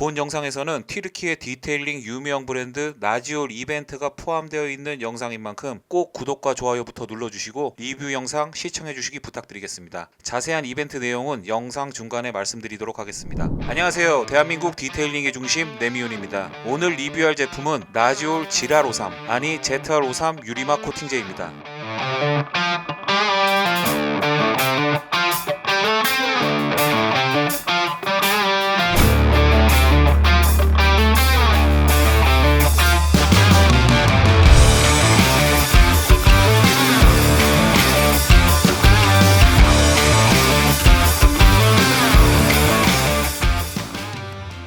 본 영상에서는 튀르키예 디테일링 유명 브랜드 나지올 이벤트가 포함되어 있는 영상인 만큼 꼭 구독과 좋아요부터 눌러주시고 리뷰 영상 시청해주시기 부탁드리겠습니다. 자세한 이벤트 내용은 영상 중간에 말씀드리도록 하겠습니다. 안녕하세요. 대한민국 디테일링의 중심 네미온입니다. 오늘 리뷰할 제품은 나지올 GR53 아니 ZR53 유리막 코팅제입니다.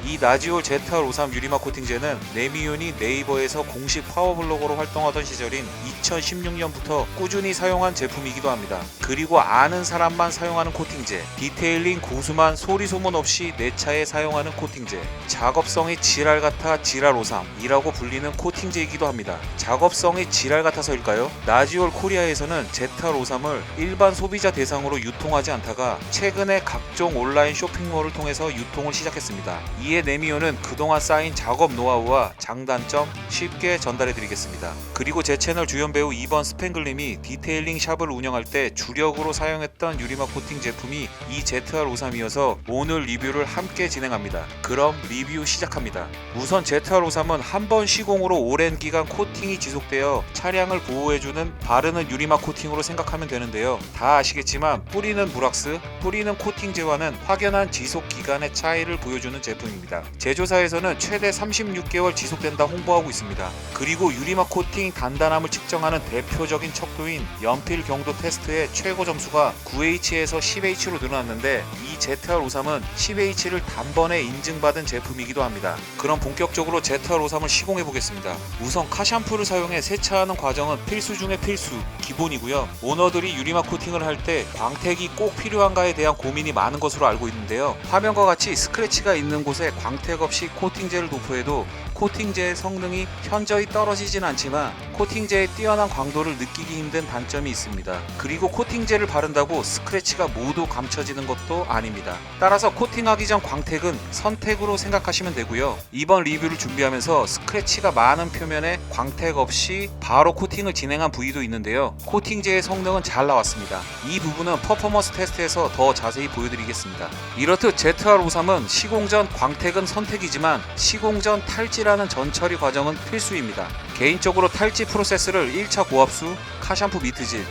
이 나지올 ZR53 유리막 코팅제는 네미온이 네이버에서 공식 파워블로거로 활동하던 시절인 2016년부터 꾸준히 사용한 제품이기도 합니다. 그리고 아는 사람만 사용하는 코팅제, 디테일링 고수만 소리 소문 없이 내 차에 사용하는 코팅제, 작업성이 지랄 같아 GR53이라고 불리는 코팅제이기도 합니다. 작업성이 지랄 같아서일까요? 나지올 코리아에서는 ZR53을 일반 소비자 대상으로 유통하지 않다가 최근에 각종 온라인 쇼핑몰을 통해서 유통을 시작했습니다. 이에 네미온은 그동안 쌓인 작업 노하우와 장단점 쉽게 전달해드리겠습니다. 그리고 제 채널 주연 배우 이번 스팽글님이 디테일링 샵을 운영할 때 주력으로 사용했던 유리막 코팅 제품이 이 ZR53이어서 오늘 리뷰를 함께 진행합니다. 그럼 리뷰 시작합니다. 우선 ZR53은 한 번 시공으로 오랜 기간 코팅이 지속되어 차량을 보호해주는 바르는 유리막 코팅으로 생각하면 되는데요. 다 아시겠지만 뿌리는 무락스, 뿌리는 코팅제와는 확연한 지속 기간의 차이를 보여주는 제품입니다. 제조사에서는 최대 36개월 지속된다 홍보하고 있습니다. 그리고 유리막 코팅 단단함을 측정하는 대표적인 척도인 연필 경도 테스트의 최고 점수가 9H에서 10H로 늘어났는데 이 ZR53은 10H를 단번에 인증받은 제품이기도 합니다. 그럼 본격적으로 ZR53을 시공해 보겠습니다. 우선 카샴푸를 사용해 세차하는 과정은 필수 중의 필수, 기본이고요. 오너들이 유리막 코팅을 할 때 광택이 꼭 필요한가에 대한 고민이 많은 것으로 알고 있는데요. 화면과 같이 스크래치가 있는 곳에 광택 없이 코팅제를 도포해도 코팅제의 성능이 현저히 떨어지진 않지만 코팅제의 뛰어난 광도를 느끼기 힘든 단점이 있습니다. 그리고 코팅제를 바른다고 스크래치가 모두 감춰지는 것도 아닙니다. 따라서 코팅하기 전 광택은 선택으로 생각하시면 되고요. 이번 리뷰를 준비하면서 스크래치가 많은 표면에 광택 없이 바로 코팅을 진행한 부위도 있는데요. 코팅제의 성능은 잘 나왔습니다. 이 부분은 퍼포먼스 테스트에서 더 자세히 보여드리겠습니다. 이렇듯 ZR53은 시공 전 광택은 선택이지만 시공 전 탈지라는 전처리 과정은 필수입니다. 개인적으로 탈지 프로세스를 1차 고압수, 카샴푸 미트질,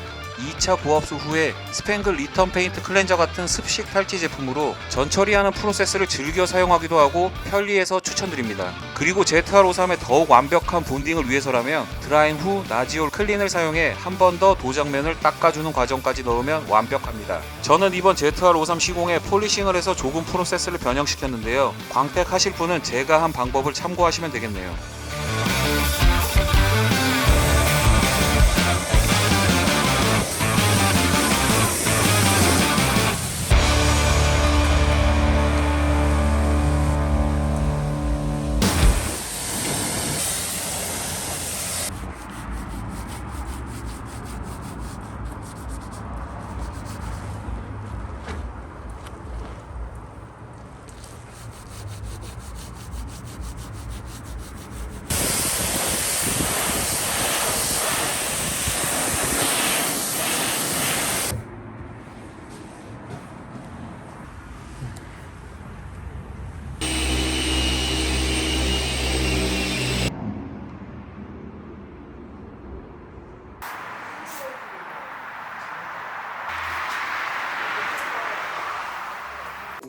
2차 고압수 후에 스팽글 리턴 페인트 클렌저 같은 습식 탈지 제품으로 전처리하는 프로세스를 즐겨 사용하기도 하고 편리해서 추천드립니다. 그리고 ZR53의 더욱 완벽한 본딩을 위해서라면 드라잉 후 나지올 클린을 사용해 한 번 더 도장면을 닦아주는 과정까지 넣으면 완벽합니다. 저는 이번 ZR53 시공에 폴리싱을 해서 조금 프로세스를 변형시켰는데요. 광택하실 분은 제가 한 방법을 참고하시면 되겠네요.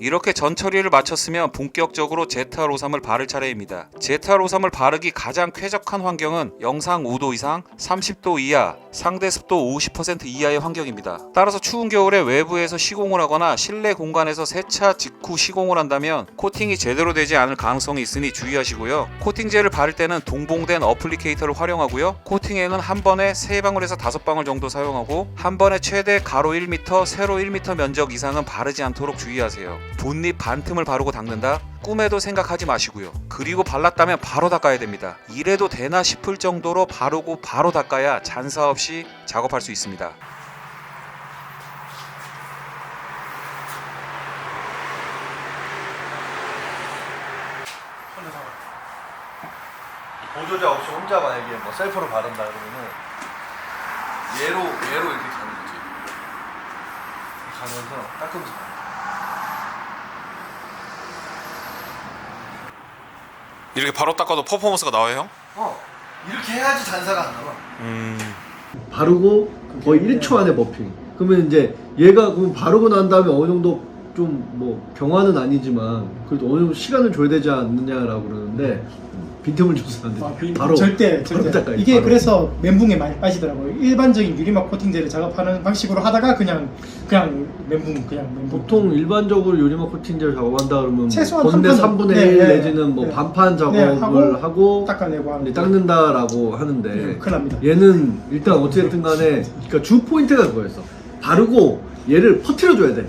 이렇게 전처리를 마쳤으면 본격적으로 ZR53을 바를 차례입니다. ZR53을 바르기 가장 쾌적한 환경은 영상 5도 이상, 30도 이하, 상대 습도 50% 이하의 환경입니다. 따라서 추운 겨울에 외부에서 시공을 하거나 실내 공간에서 세차 직후 시공을 한다면 코팅이 제대로 되지 않을 가능성이 있으니 주의하시고요. 코팅제를 바를 때는 동봉된 어플리케이터를 활용하고요. 코팅액은 한 번에 3방울에서 5방울 정도 사용하고 한 번에 최대 가로 1m, 세로 1m 면적 이상은 바르지 않도록 주의하세요. 본립 반틈을 바르고 닦는다? 꿈에도 생각하지 마시고요. 그리고 발랐다면 바로 닦아야 됩니다. 이래도 되나 싶을 정도로 바르고 바로 닦아야 잔사 없이 작업할 수 있습니다. 보조자 없이 혼자 만약에 뭐 셀프로 바른다 그러면은 얘로 이렇게 가는 거지. 가면서 닦으면서 가는 거야. 이렇게 바로 닦아도 퍼포먼스가 나와요, 형? 이렇게 해야지 잔사가 안 나와. 바르고 거의 1초 안에 머핑. 그러면 이제 얘가 그럼 바르고 난 다음에 어느 정도 좀 뭐 경화는 아니지만 그래도 어느 정도 시간을 줘야 되지 않느냐라고 그러는데 빈틈을 줘서 안 돼. 바로 절대 닦아요. 이게 바로. 그래서 멘붕에 많이 빠지더라고요. 일반적인 유리막 코팅제를 작업하는 방식으로 하다가 그냥 멘붕. 보통 일반적으로 유리막 코팅제를 작업한다 그러면 최소한 건대 한 판, 3분의 1 내지는 뭐 반판 작업을 하고 닦아내고 하는 닦는다라고 하는데 큰일 납니다. 얘는 일단 어찌됐든 간에 그러니까 주 포인트가 그거였어. 바르고 얘를 퍼뜨려줘야 돼.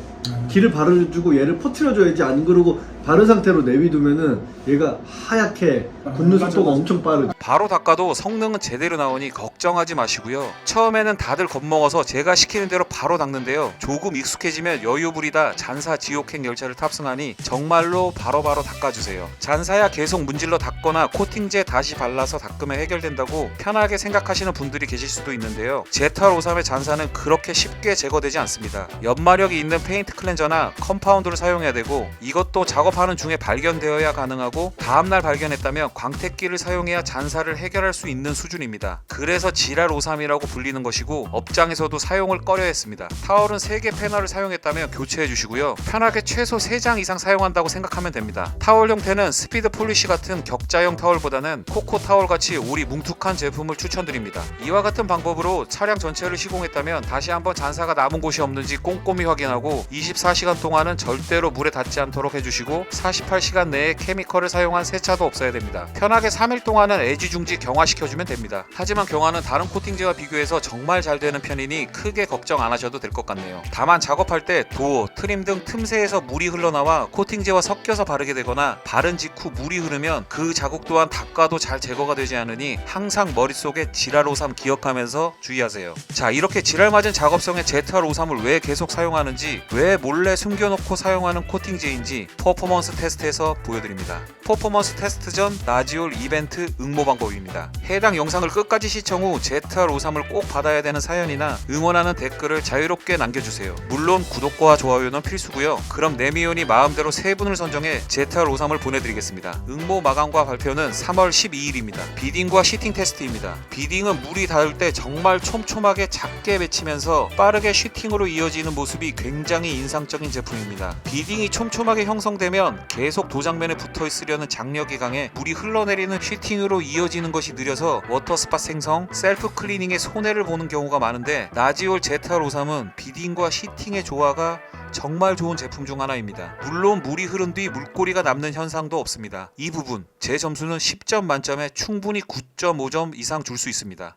기를 바르주고 얘를 퍼뜨려줘야지. 안 그러고 바른 상태로 내비두면은 얘가 하얗게 굳는 속도가 엄청 빠르죠. 바로 닦아도 성능은 제대로 나오니 걱정하지 마시고요. 처음에는 다들 겁먹어서 제가 시키는 대로 바로 닦는데요. 조금 익숙해지면 여유 부리다 잔사 지옥행 열차를 탑승하니 정말로 바로바로 닦아주세요. 잔사야 계속 문질러 닦거나 코팅제 다시 발라서 닦으면 해결된다고 편하게 생각하시는 분들이 계실 수도 있는데요. 제탈53의 잔사는 그렇게 쉽게 제거되지 않습니다. 연마력이 있는 페인트 클렌저나 컴파운드를 사용해야 되고, 이것도 작업하는 중에 발견되어야 가능하고 다음날 발견했다면 광택기를 사용해야 잔사를 해결할 수 있는 수준입니다. 그래서 지랄53이라고 불리는 것이고 업장에서도 사용을 꺼려했습니다. 타월은 3개 패널을 사용했다면 교체해 주시고요. 편하게 최소 3장 이상 사용한다고 생각하면 됩니다. 타월 형태는 스피드 폴리시 같은 격자형 타월보다는 코코 타월 같이 올이 뭉툭한 제품을 추천드립니다. 이와 같은 방법으로 차량 전체를 시공했다면 다시 한번 잔사가 남은 곳이 없는지 꼼꼼히 확인하고 24시간 동안은 절대로 물에 닿지 않도록 해주시고 48시간 내에 케미컬을 사용한 세차도 없어야 됩니다. 편하게 3일 동안은 애지중지 경화시켜주면 됩니다. 하지만 경화는 다른 코팅제와 비교해서 정말 잘 되는 편이니 크게 걱정 안 하셔도 될 것 같네요. 다만 작업할 때 도어, 트림 등 틈새에서 물이 흘러나와 코팅제와 섞여서 바르게 되거나 바른 직후 물이 흐르면 그 자국 또한 닦아도 잘 제거가 되지 않으니 항상 머릿속에 지랄53 기억하면서 주의하세요. 자, 이렇게 지랄맞은 작업성의 ZR53을 왜 계속 사용하는지, 왜 몰래 숨겨놓고 사용하는 코팅제인지 퍼포먼스 테스트에서 보여드립니다. 퍼포먼스 테스트 전 나지올 이벤트 응모 방법입니다. 해당 영상을 끝까지 시청 후 ZR53을 꼭 받아야 되는 사연이나 응원하는 댓글을 자유롭게 남겨주세요. 물론 구독과 좋아요는 필수고요. 그럼 네미온이 마음대로 3분을 선정해 ZR53을 보내드리겠습니다. 응모 마감과 발표는 3월 12일입니다. 비딩과 시팅 테스트입니다. 비딩은 물이 닿을 때 정말 촘촘하게 작게 맺히면서 빠르게 슈팅으로 이어지는 모습이 굉장히 인상적인 제품입니다. 비딩이 촘촘하게 형성되면 계속 도장면에 붙어 있으려는 장력이 강해 물이 흘러내리는 슈팅으로 이어지는 것이 느려서 워터스팟 생성, 셀프 클리닝에 손해를 보는 경우가 많은데, 나지올 ZR53은 비딩과 시팅의 조화가 정말 좋은 제품 중 하나입니다. 물론 물이 흐른 뒤 물꼬리가 남는 현상도 없습니다. 이 부분 제 점수는 10점 만점에 충분히 9.5점 이상 줄 수 있습니다.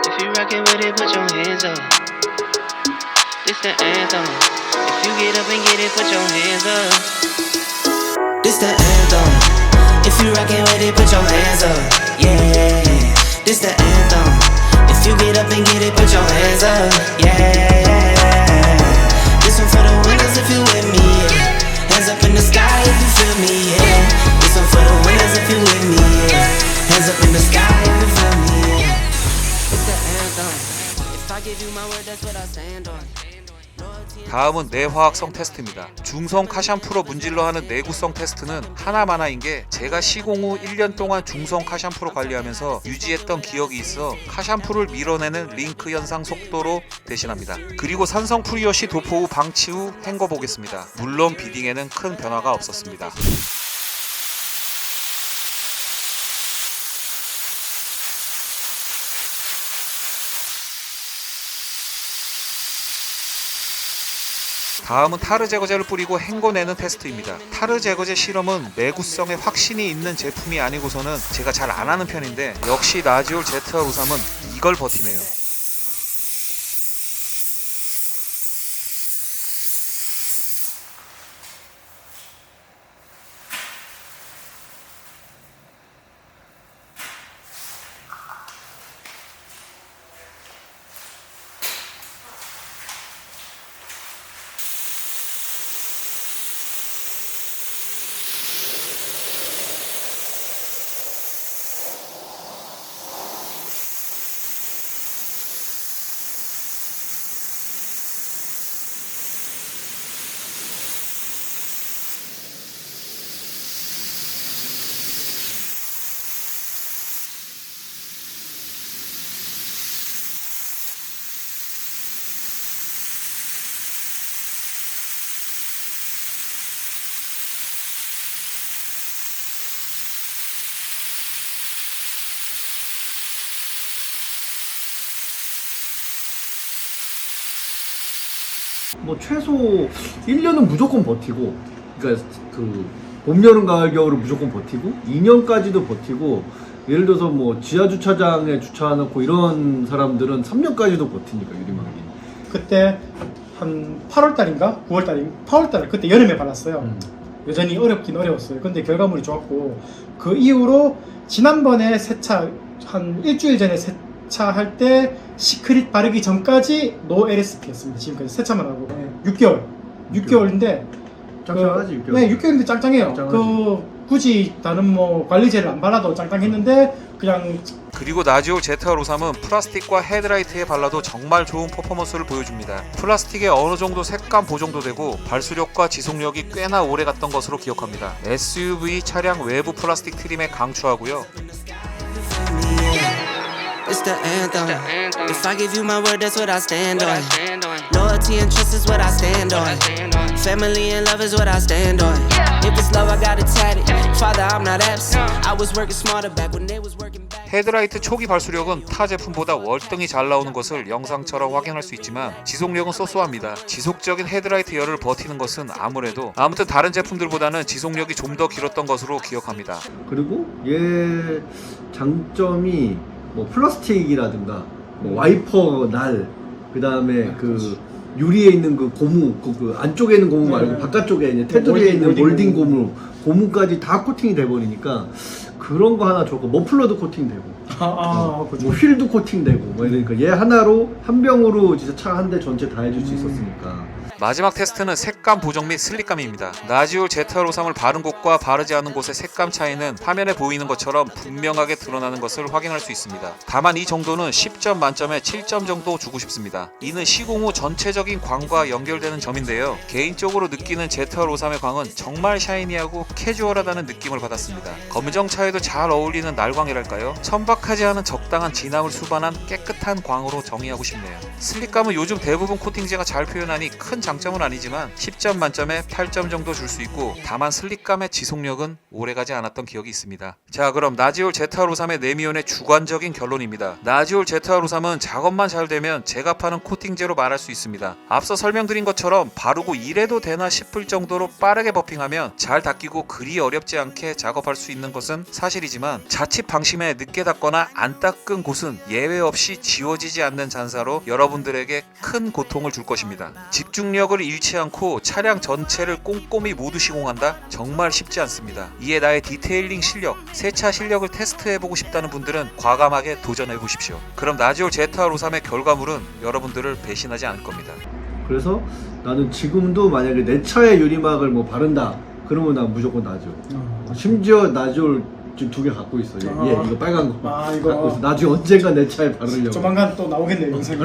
If you rockin' with it, put your hands up. This the anthem. If you get up and get it, put your hands up. This the anthem. If you rockin' with it, put your hands up. Yeah, this the anthem. If you get up and get it, put your hands up. Yeah, this one for the winners if you with me. Yeah. Hands up in the sky if you feel me. Yeah, this one for the winners if you with me. Yeah. Hands up in the sky if you feel me. Yeah. It's the anthem. If I give you my word, that's what I stand on. 다음은 내화학성 테스트입니다. 중성 카샴푸로 문질러 하는 내구성 테스트는 하나마나인 게, 제가 시공 후 1년 동안 중성 카샴푸로 관리하면서 유지했던 기억이 있어 카샴푸를 밀어내는 링크 현상 속도로 대신합니다. 그리고 산성 프리워시 도포 후 방치 후 헹궈 보겠습니다. 물론 비딩에는 큰 변화가 없었습니다. 다음은 타르 제거제를 뿌리고 헹궈내는 테스트입니다. 타르 제거제 실험은 내구성에 확신이 있는 제품이 아니고서는 제가 잘 안 하는 편인데, 역시 나지올 ZR53은 이걸 버티네요. 뭐 최소 1년은 무조건 버티고, 그러니까 그 봄, 여름, 가을, 겨울은 무조건 버티고 2년까지도 버티고, 예를 들어서 뭐 지하 주차장에 주차해놓고 이런 사람들은 3년까지도 버티니까 유리막이. 그때 한 8월달인가 9월달인가 8월달 그때 여름에 발랐어요. 여전히 어렵긴 어려웠어요. 근데 결과물이 좋았고, 그 이후로 지난번에 세차 한 일주일 전에 세차할 때 시크릿 바르기 전까지 노 LSP였습니다. 지금까지 세차만 하고 6개월인데 짱짱하지. 6개월. 네, 6개월인데 짱짱해요. 짱짱하지. 그 굳이 다른 뭐 관리제를 안 발라도 짱짱했는데 그냥. 그리고 나지올 ZR53은 플라스틱과 헤드라이트에 발라도 정말 좋은 퍼포먼스를 보여줍니다. 플라스틱에 어느 정도 색감 보정도 되고 발수력과 지속력이 꽤나 오래 갔던 것으로 기억합니다. SUV 차량 외부 플라스틱 트림에 강추하고요. It's the anthem. If I give you my word, that's what I stand on. Loyalty and trust is what I stand on. Family and love is what I stand on. If it's love, I got it tatted. Father, I'm not absent. I was working smarter back when they was working back. 헤드라이트 초기 발수력은 타 제품보다 월등히 잘 나오는 것을 영상처럼 확인할 수 있지만 지속력은 쏘쏘합니다. 지속적인 헤드라이트 열을 버티는 것은 아무튼 다른 제품들보다는 지속력이 좀 더 길었던 것으로 기억합니다. 그리고 얘 장점이 뭐 플라스틱이라든가 뭐 와이퍼 날, 그 다음에 그 유리에 있는 그 고무, 그 안쪽에 있는 고무 말고 바깥쪽에 있는 테두리에 있는 몰딩 고무까지 다 코팅이 돼버리니까 그런 거 하나 좋고, 머플러도 코팅되고 그렇죠. 뭐 휠도 코팅되고 뭐 이러니까 얘 하나로 한 병으로 진짜 차 한 대 전체 다 해줄 수 있었으니까. 마지막 테스트는 색감 보정 및 슬립감입니다. 나지올 ZR53을 바른 곳과 바르지 않은 곳의 색감 차이는 화면에 보이는 것처럼 분명하게 드러나는 것을 확인할 수 있습니다. 다만 이 정도는 10점 만점에 7점 정도 주고 싶습니다. 이는 시공 후 전체적인 광과 연결되는 점인데요. 개인적으로 느끼는 ZR53의 광은 정말 샤이니하고 캐주얼하다는 느낌을 받았습니다. 검정 차에도 잘 어울리는 날광이랄까요? 천박하지 않은 적당한 진함을 수반한 깨끗한 광으로 정의하고 싶네요. 슬립감은 요즘 대부분 코팅제가 잘 표현하니 큰 장점은 아니지만 10점 만점에 8점 정도 줄 수 있고, 다만 슬립감의 지속력은 오래가지 않았던 기억이 있습니다. 자, 그럼 나지올 ZR53의 네미온의 주관적인 결론입니다. 나지올 ZR53은 작업만 잘 되면 제가 파는 코팅제로 말할 수 있습니다. 앞서 설명드린 것처럼 바르고 이래도 되나 싶을 정도로 빠르게 버핑하면 잘 닦이고 그리 어렵지 않게 작업할 수 있는 것은 사실이지만, 자칫 방심해 늦게 닦거나 안 닦은 곳은 예외 없이 지워지지 않는 잔사로 여러분들에게 큰 고통을 줄 것입니다. 집중력을 잃지 않고 차량 전체를 꼼꼼히 모두 시공한다? 정말 쉽지 않습니다. 이에 나의 디테일링 실력, 세차 실력을 테스트해보고 싶다는 분들은 과감하게 도전해보십시오. 그럼 나지올 ZR53의 결과물은 여러분들을 배신하지 않을 겁니다. 그래서 나는 지금도 만약에 내 차에 유리막을 뭐 바른다 그러면 난 무조건 나지올. 심지어 나지올 지금 2개 갖고 있어. 얘 이거 빨간 거 이거 갖고 있어. 나중에 언젠가 내 차에 바르려고. 조만간 또 나오겠네요, 영상이.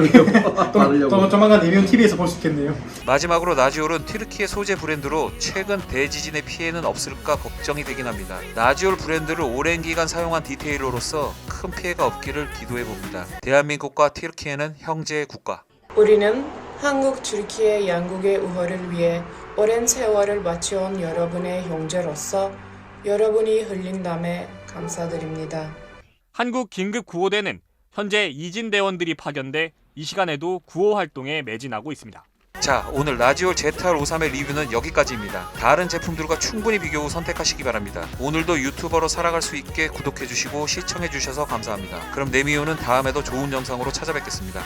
바르려고. 또 조만간 네미온 TV에서 볼 수 있겠네요. 마지막으로 나지올은 튀르키예 소재 브랜드로 최근 대지진의 피해는 없을까 걱정이 되긴 합니다. 나지올 브랜드를 오랜 기간 사용한 디테일러로서 큰 피해가 없기를 기도해봅니다. 대한민국과 튀르키예는 형제의 국가. 우리는 한국, 튀르키예 양국의 우호를 위해 오랜 세월을 바쳐온 여러분의 형제로서 여러분이 흘린 땀에 감사드립니다. 한국 긴급구호대는 현재 이진대원들이 파견돼 이 시간에도 구호 활동에 매진하고 있습니다. 자, 오늘 나지올 ZR53의 리뷰는 여기까지입니다. 다른 제품들과 충분히 비교 후 선택하시기 바랍니다. 오늘도 유튜버로 살아갈 수 있게 구독해주시고 시청해주셔서 감사합니다. 그럼 네미온은 다음에도 좋은 영상으로 찾아뵙겠습니다.